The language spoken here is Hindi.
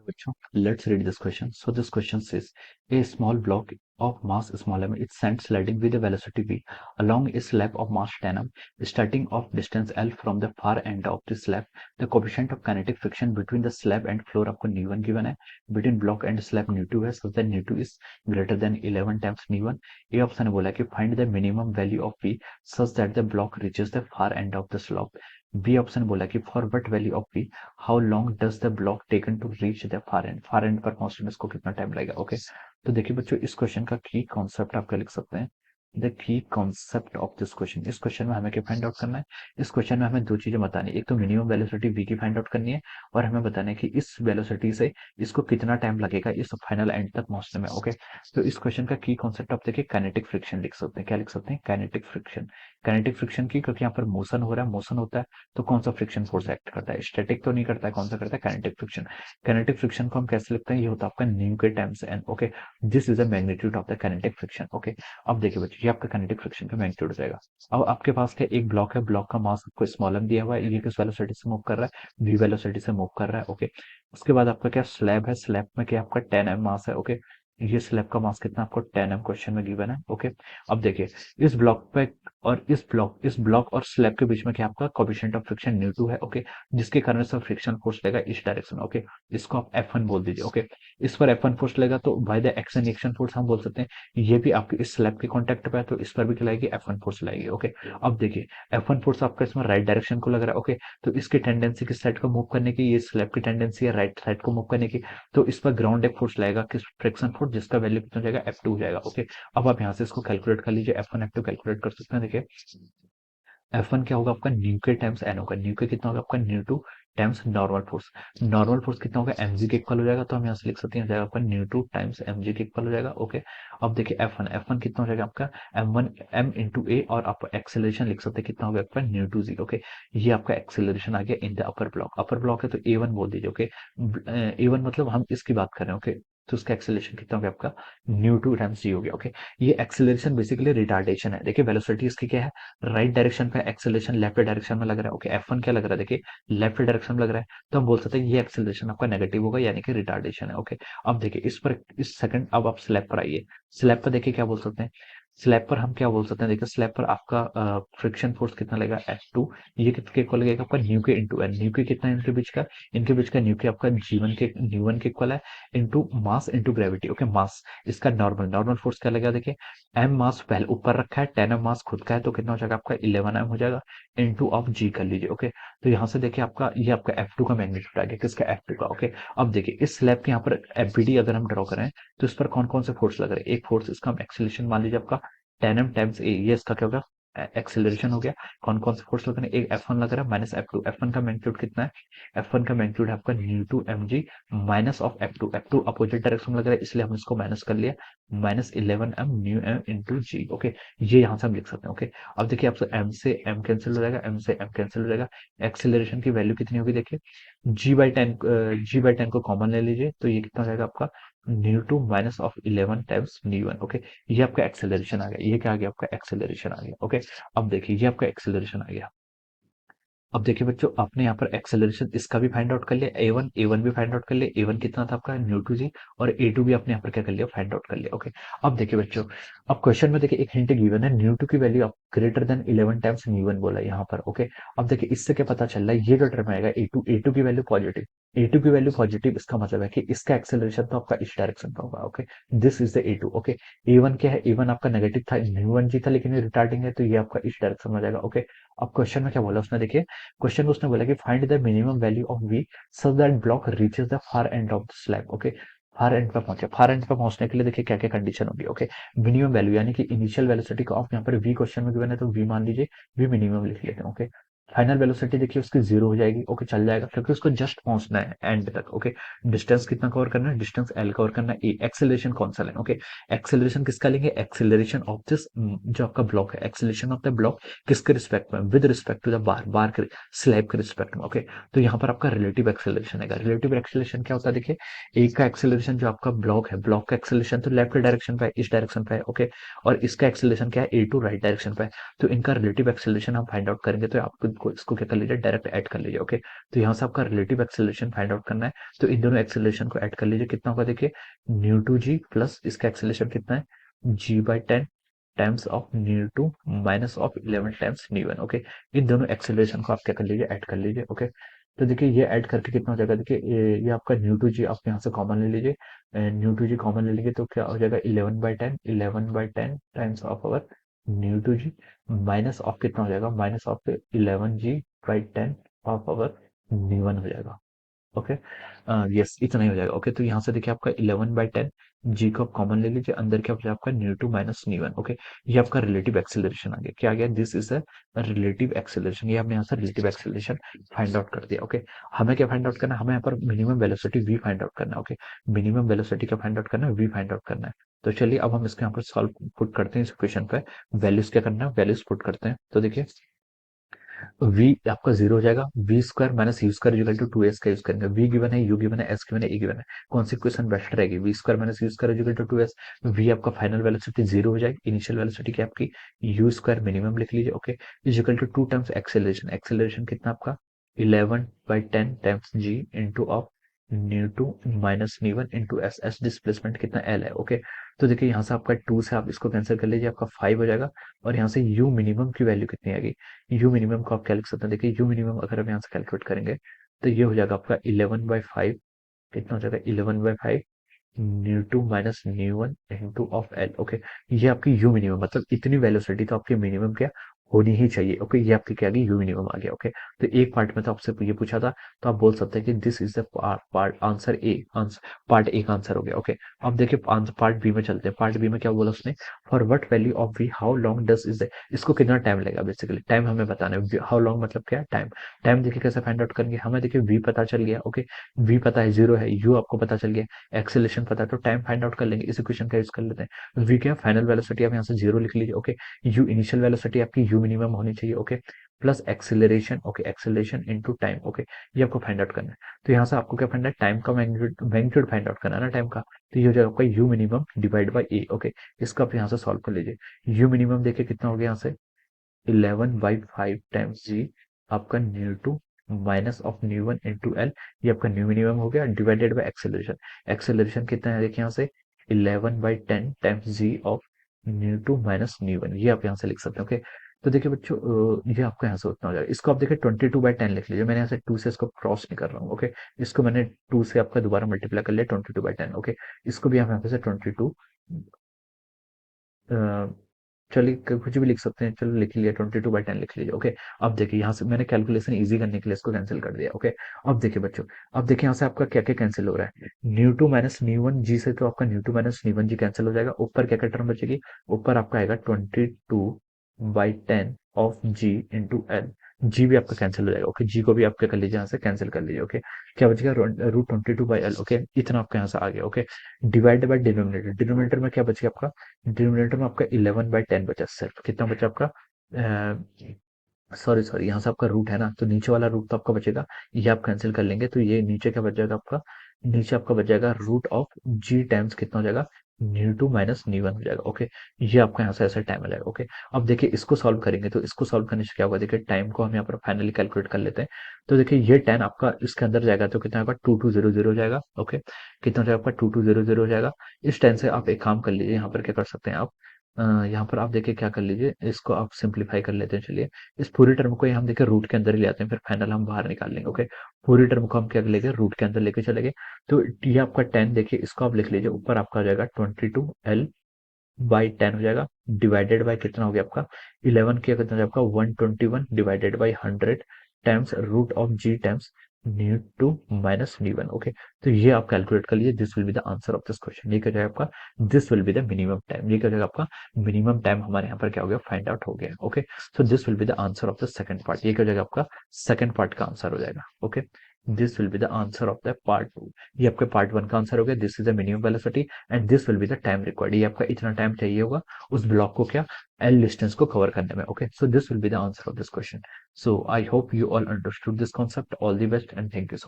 बच्चों, let's read this question. So this question says, a small block of mass small m is sent sliding with a velocity v along a slab of mass 10 m, starting off distance l from the far end of the slab. The coefficient of kinetic friction between the slab and floor आपको nu1 given है, between block and slab nu2 है, such that nu2 is greater than 11 times nu1. A option बोला कि find the minimum value of v such that the block reaches the far end of the slope. B option बोला कि for what value of v how long does the block taken to reach the far end पर पहुंचने में इसको कितना टाइम लगेगा। ओके, तो देखिए बच्चों, इस क्वेश्चन का की कॉन्सेप्ट आप क्या लिख सकते हैं, the key concept of this question. इस क्वेश्चन में हमें क्या फाइंड आउट करना है, इस क्वेश्चन में हमें दो चीजें बतानी है, एक तो मिनिमम वेलोसिटी v की फाइंड आउट करनी है और हमें बताना है कि इस वेलोसिटी से इसको कितना टाइम लगेगा इस फाइनल एंड तक पहुंचने में। ओके, तो इस क्वेश्चन का की कॉन्सेप्ट आप देखिए काइनेटिक फ्रिक्शन लिख सकते हैं। क्या लिख सकते हैं, काइनेटिक फ्रिक्शन। काइनेटिक फ्रिक्शन की, क्योंकि यहाँ पर मोशन हो रहा है, मोशन होता है तो कौन सा फ्रिक्शन फोर्स एक्ट करता है, स्टैटिक तो नहीं करता है, कौन सा करता है, काइनेटिक फ्रिक्शन। काइनेटिक फ्रिक्शन को हम कैसे लिखते हैं, ये होता है आपका mu K times N. Okay, this is the magnitude of the kinetic friction. Okay, अब देखिए बच्चों, ये आपका काइनेटिक फ्रिक्शन का मैग्नीट्यूड हो जाएगा। अब आपके पास क्या एक ब्लॉक है, ब्लॉक का मास आपको स्मॉल एम दिया हुआ है, ये किस वेलोसिटी से मूव कर रहा है, वी वेलोसिटी से मूव कर रहा है। ओके, उसके बाद आपका क्या स्लैब है, स्लैब में क्या आपका 10 एम मास है। ओके, ये स्लैब का मास कितना आपको 10 एम क्वेश्चन में गिवन है। ओके, अब देखिए इस ब्लॉक पे और इस ब्लॉक और स्लैब के बीच में क्या आपका कोएफिशिएंट ऑफ फ्रिक्शन न्यू2 है। ओके, जिसके कारण से फ्रिक्शन फोर्स लेगा इस डायरेक्शन में। ओके, इसको आप F1 बोल दीजिए। ओके, इस पर F1 फोर्स लेगा तो by the action reaction force हम बोल सकते हैं ये भी आपके इस स्लैब के कांटेक्ट पे है तो इस पर भी चलाएगी F1 फोर्स लाएगी। ओके, अब देखिए F1 फोर्स आपका इसमें राइट डायरेक्शन को लग रहा है। ओके, तो इसकी टेंडेंसी किस साइड को मूव करने की, ये स्लैब की टेंडेंसी है राइट साइड को मूव करने की, तो इस पर ग्राउंड एक फोर्स लाएगा किस, फ्रिक्शन फोर्स, जिसका वैल्यू कितना हो जाएगा, F2 हो जाएगा। ओके, अब आप यहाँ से इसको कैलकुलेट कर लीजिए, F1 F2 कैलकुलेट कर सकते हैं। देखिए F1 क्या होगा आपका न्यू के टाइम्स एन होगा, न्यू के कितना होगा आपका न्यू2 times normal force. Normal force कितना होगा, mg के इक्वल हो जाएगा, तो हम यहाँ से लिख सकते हैं जाएगा आपका न्यू2 टाइम्स mg के इक्वल हो जाएगा। ओके, अब देखिए F1 कितना हो जाएगा आपका m1 m इंटू ए, और आप एक्सेलरेशन लिख सकते हैं कितना होगा आपका न्यू2 जी। ओके, ये आपका एक्सेलरेशन आ गया इन द अपर ब्लॉक है तो A1 बोल दीजिए। ओके, A1 मतलब हम इसकी बात कर रहे हैं। ओके, तो उसका एक्सेलरेशन कितना हो गया आपका न्यू2 टाइम्स जी हो गया। ओके, ये एक्सेलरेशन बेसिकली रिटार्डेशन है। देखिए वेलोसिटी इसकी क्या है, राइट डायरेक्शन पे, एक्सेलरेशन लेफ्ट डायरेक्शन में लग रहा है। ओके, F1 क्या लग रहा है, देखिए लेफ्ट डायरेक्शन में लग रहा है, तो हम बोल सकते हैं ये एक्सेलरेशन आपका नेगेटिव होगा यानी कि रिटार्डेशन है। ओके, अब देखिए इस पर इस सेकंड, अब आप स्लैब पर आइए, स्लैब पर देखिए क्या बोल सकते हैं, स्लैब पर हम क्या बोल सकते हैं, देखिए स्लैब पर आपका फ्रिक्शन फोर्स कितना लगेगा, F2, ये कितने इक्वल लगेगा आपका न्यू के इंटू एन। न्यू के कितना है इनके बीच का न्यू के आपका जीवन के न्यू1 के इक्वल है, into mass into gravity. Okay, mass इसका नॉर्मल फोर्स क्या लगेगा, देखिए एम मास पहले ऊपर रखा है, 10 एम मास खुद का है तो कितना हो जाएगा आपका 11 एम हो जाएगा, इंटू ऑफ जी कर लीजिए। ओके, तो यहाँ से देखिए आपका ये आपका F2 का मैग्नीट्यूड आ गया, किसका, F2 का। ओके, अब देखिए इस स्लैब के यहाँ पर एफबीडी अगर हम ड्रॉ करें तो इस पर कौन कौन से फोर्स लग रहे हैं, एक फोर्स इसका हम एक्सेलरेशन मान लीजिए आपका 10 m टाइम्स ए, ये इसका क्या होगा, एक्सेलरेशन हो गया। कौन कौन से फोर्स लग रहे हैं, एक F1 लग रहा है माइनस F2। F1 का मैग्नीट्यूड कितना है, F1 का मैग्नीट्यूड है आपका न्यू2 mg minus of F2 opposite direction में लग रहा है इसलिए हम इसको माइनस कर लिया, minus 11 m mu m into g. Okay, ये यहाँ से हम लिख सकते हैं। ओके, अब देखिए आपसे m से m कैंसिल हो जाएगा, m से m कैंसिल हो जाएगा, एक्सेलरेशन की वैल्यू कितनी होगी, देखिए g/10 को कॉमन ले लीजिए तो ये कितना हो जाएगा आपका न्यू2 माइनस ऑफ 11 टाइम्स न्यू1। ओके, ये आपका एक्सेलरेशन आ गया, ये क्या आ गया आपका एक्सेलरेशन आ गया। ओके, अब देखिए ये आपका एक्सेलरेशन आ गया। अब देखिए बच्चों, आपने यहाँ पर एक्सेलरेशन इसका भी फाइंड आउट कर लिया, ए वन भी फाइंड आउट कर लिया, ए वन कितना था आपका न्यू2 जी, और ए2 भी आपने यहाँ पर क्या कर लिया, फाइंड आउट कर लिया। ओके, अब देखिए बच्चों, अब क्वेश्चन में देखिए एक हिंट गिवन है, न्यू2 की वैल्यू आप ग्रेटर देन 11 टाइम्स न्यू1 बोला है यहाँ पर। ओके, अब देखिए इससे क्या पता चल रहा है, ये जो टर्म आएगा ए टू की वैल्यू पॉजिटिव, ए टू की वैल्यू पॉजिटिव, इसका मतलब है कि इसका एक्सेलरेशन तो आपका इस डायरेक्शन का होगा। Okay, this is the A two. Okay, A one क्या है, ए1 आपका नेगेटिव था, न्यू1 जी था लेकिन ये रिटार्डिंग है तो ये आपका इस डायरेक्शन में आ जाएगा। ओके, अब क्वेश्चन में क्या बोला उसने, देखिए क्वेश्चन में उसने बोला कि find the minimum value of v so that block reaches the far end of the slab. Okay, far and पे पहुंचे, फार एंड पे पहुंचने के लिए देखिए क्या क्या कंडीशन होगी। ओके, मिनिमम वैल्यू यानी कि इनिशियल वेलोसिटी को आप यहाँ पर v क्वेश्चन में गिवन है तो v मान लीजिए, v मिनिमम लिख लेते हैं। ओके, फाइनल वेलोसिटी देखिए उसकी 0 हो जाएगी। ओके, चल जाएगा क्योंकि उसको जस्ट पहुंचना है एंड तक। ओके, डिस्टेंस कितना कवर करना है, डिस्टेंस l कवर करना है। एक्सेलरेशन कौन सा लेना, ओके, एक्सेलरेशन किसका लेंगे, एक्सेलरेशन ऑफ दिस जो आपका ब्लॉक है, एक्सेलरेशन ऑफ द ब्लॉक किसके रिस्पेक्ट में, with respect to the bar के स्लैब के रिस्पेक्ट में। ओके, तो यहाँ पर आपका रिलेटिव एक्सेलरेशन है। रिलेटिव एक्सेलरेशन क्या होता है, देखिए एक का एक्सेलरेशन जो आपका ब्लॉक है, ब्लॉक का एक्सेलरेशन तो लेफ्ट डायरेक्शन पे है, इस डायरेक्शन पे है। ओके, और इसका एक्सेलरेशन क्या है, ए टू राइट डायरेक्शन पे है, तो इनका रिलेटिव एक्सेलरेशन हम फाइंड आउट करेंगे तो आपको को इसको क्या कर लीजिए, डायरेक्ट ऐड कर लीजिए। ओके, तो यहाँ से आपका रिलेटिव एक्सेलरेशन फाइंड आउट करना है, तो इन दोनों एक्सेलरेशन को ऐड कर लीजिए। कितना होगा देखिए, न्यू टू जी प्लस इसका एक्सेलरेशन कितना है, g/10 times of mu two minus of 11 times mu one. Okay, इन दोनों एक्सेलरेशन को आप क्या कर लीजिए, ऐड कर लीजिए। ओके, तो देखिए ये ऐड करके कितना हो जाएगा, देखिए ये आपका न्यू टू जी आप यहाँ से कॉमन ले लीजिए, न्यू टू जी कॉमन ले लेंगे तो क्या हो जाएगा, 11/10 times of our mu two G minus of कितना हो जाएगा, minus of 11g/10 of our mu one हो जाएगा। ओके, यस इतना ही हो जाएगा। ओके, तो यहाँ से देखिए आपका 11/10 जी को आप कॉमन ले लीजिए, अंदर क्या हो जाएगा आपका mu two minus mu one. Okay, ये आपका रिलेटिव एक्सेलरेशन आ गया, क्या आ गया, this is a relative acceleration. ये हमने यहाँ से रिलेटिव एक्सेलरेशन फाइंड आउट कर दिया। ओके, हमें क्या फाइंड आउट करना है, हमें यहाँ पर minimum velocity V find out करना है। ओके, मिनिमम वेलोसिटी का फाइंड आउट करना है, वी फाइंड आउट करना है। तो चलिए अब हम इसके यहाँ पर सॉल्व पुट करते हैं, इस इक्वेशन पे वैल्यूज क्या करना है, वैल्यूज पुट करते हैं। तो देखिए v आपका जीरो हो जाएगा, v square minus u square equal to 2s का यूज करेंगे। v गिवन है, u गिवन है, s गिवन है, e गिवन है, कौन सी इक्वेशन बेस्ट रहेगी, v square minus u square equal to 2s। v आपका फाइनल वेलोसिटी जीरो हो जाएगी, इनिशियल वेलोसिटी क्या आपकी u स्क्वायर मिनिमम लिख लीजिए। Okay, is equal to 2 times acceleration, acceleration कितना आपका 11/10 times g into of mu two minus mu one into s, s displacement कितना l है। ओके, तो देखिए यहाँ से आपका 2 से आप इसको कैंसिल कर लीजिए, आपका 5 हो जाएगा, और यहाँ से u मिनिमम की वैल्यू कितनी आएगी, यू मिनिमम को आप क्या लिख सकते हैं, देखिए यू मिनिमम अगर हम यहाँ से कैलकुलेट करेंगे तो ये हो जाएगा आपका 11/5, कितना हो जाएगा 11/5 mu two minus mu one into of l. Okay, ये आपकी यू मिनिमम, मतलब इतनी वेलोसिटी तो आपकी मिनिमम क्या होनी ही चाहिए। ओके, ये आपकी क्या आ गई, यू मिनिमम आ गया। ओके, तो एक पार्ट में तो आपसे ये पूछा था, तो आप बोल सकते हैं कि this is the part answer A, part A का आंसर हो गया। ओके, अब देखिए पार्ट बी में चलते हैं। पार्ट बी में क्या बोला उसने, for what value of v how long does is, इसको कितना टाइम लगेगा, बेसिकली टाइम हमें बताना है। हाउ लॉन्ग मतलब क्या है, टाइम। टाइम देखिए कैसे फाइंड आउट करेंगे, हमें देखिए वी पता चल गया। ओके, वी पता है जीरो है, यू आपको पता चल गया, एक्सेलेरेशन पता है, तो टाइम फाइंड आउट कर लेंगे, इस इक्वेशन का यूज कर लेते हैं। वी क्या फाइनल वेलोसिटी आप यहाँ से जीरो लिख लीजिए। ओके, यू इनिशियल वेलोसिटी आपकी यू मिनिमम होनी चाहिए। Okay, plus acceleration. Okay, acceleration into time. Okay, ये आपको फाइंड आउट करना है। तो यहाँ से आपको क्या फाइंड है, टाइम का मैग्नीट्यूड फाइंड आउट करना है ना टाइम का, तो ये हो जाएगा आपका you minimum divide by A. Okay, इसको आप यहाँ से सॉल्व कर लीजिए। यू मिनिमम देखिए कितना हो गया यहाँ से 11/5 टाइम्स जी आपका mu two minus of mu one into l, ये आपका न्यू मिनिमम हो गया, डिवाइडेड बाय एक्सेलरेशन। एक्सेलरेशन कितना है देखिए यहाँ से 11/10 times g of mu two minus mu one, ये आप यहाँ से लिख सकते हैं। ओके, तो देखिए बच्चों ये आपका यहाँ से उतना हो जाएगा। इसको आप देखिए 22/10 लिख लीजिए, मैंने यहाँ से 2 से इसको क्रॉस नहीं कर रहा हूँ। ओके, इसको मैंने 2 से आपका दोबारा मल्टीप्लाई कर लिया 22/10। ओके, इसको भी हम यहाँ पे से 22 चलिए कुछ भी लिख सकते हैं, चलो लिख लिया 22/10 लिख लीजिए। ओके, अब देखिए यहाँ से मैंने कैलकुलेशन इजी करने के लिए इसको कैंसिल कर दिया। ओके, अब देखिए बच्चों, अब देखिए यहाँ से आपका क्या क्या कैंसिल हो रहा है, mu two minus mu one g से, तो आपका mu two minus mu one g cancel हो जाएगा। ऊपर क्या क्या टर्म बचेगी, ऊपर आपका आएगा 22/10 ऑफ जी इंटू एल, जी भी आपका कैंसिल हो जाएगा। ओके, जी को भी आप क्या कर लीजिए यहाँ से कैंसिल कर लीजिए। ओके, क्या बचेगा √22/L। ओके, इतना आपका यहाँ से आ गया। Okay, divide by denominator, denominator में क्या बचेगा आपका, डिनोमिनेटर में आपका 11/10 बचा, सिर्फ कितना बचा आपका, सॉरी सॉरी यहाँ से आपका रूट है ना, तो नीचे वाला रूट तो आपका बचेगा, ये आप कैंसिल कर लेंगे, तो ये नीचे क्या बच जाएगा आपका, नीचे आपका बच जाएगा रूट ऑफ जी टाइम्स कितना हो जाएगा, mu two minus mu one हो जाएगा। ओके, ये आपका यहाँ से ऐसा टाइम आ जाएगा। ओके, अब देखिए इसको सॉल्व करेंगे, तो इसको सॉल्व करने से क्या होगा, देखिए टाइम को हम यहाँ पर फाइनली कैलकुलेट कर लेते हैं। तो देखिए ये 10 आपका इसके अंदर जाएगा तो कितना होगा 2200 हो जाएगा। ओके, कितना हो जाएगा आपका 2200 हो जाएगा। इस 10 से आप एक काम कर लीजिए, यहाँ पर क्या कर सकते हैं आप, यहाँ पर आप देखिए क्या कर लीजिए, इसको आप सिंप्लीफाई कर लेते हैं। चलिए इस पूरी टर्म को हम देखिए रूट के अंदर ही ले आते हैं, फिर फाइनल हम बाहर निकाल लेंगे। ओके, पूरी टर्म को हम क्या लेंगे, रूट के अंदर लेके चलेंगे। तो ये आपका 10 देखिए, इसको आप लिख लीजिए, ऊपर आपका आ जाएगा 22L/10 हो जाएगा, डिवाइडेड बाय कितना हो गया आपका 11 किया कितना हो जाएगा आपका 121 divided by 100 times root of g times mu two minus mu one. Okay, तो ये आप कैलकुलेट कर लीजिए, this will be the answer of this question. ये क्या जाएगा आपका, this will be the minimum time, ये क्या जाएगा आपका मिनिमम टाइम हमारे यहाँ पर क्या हो गया, फाइंड आउट हो गया। Okay, so this will be the answer of the second part, ये क्या जाएगा आपका सेकंड पार्ट का आंसर हो जाएगा। Okay, this will be the answer of the part 2, ये आपके पार्ट 1 का आंसर हो गया, this is the minimum velocity and this will be the time required, ये आपका इतना टाइम चाहिए होगा उस ब्लॉक को क्या एल डिस्टेंस को कवर करने में। Okay, so this will be the answer of this question. So I hope you all understood this concept. All the best and thank you so much.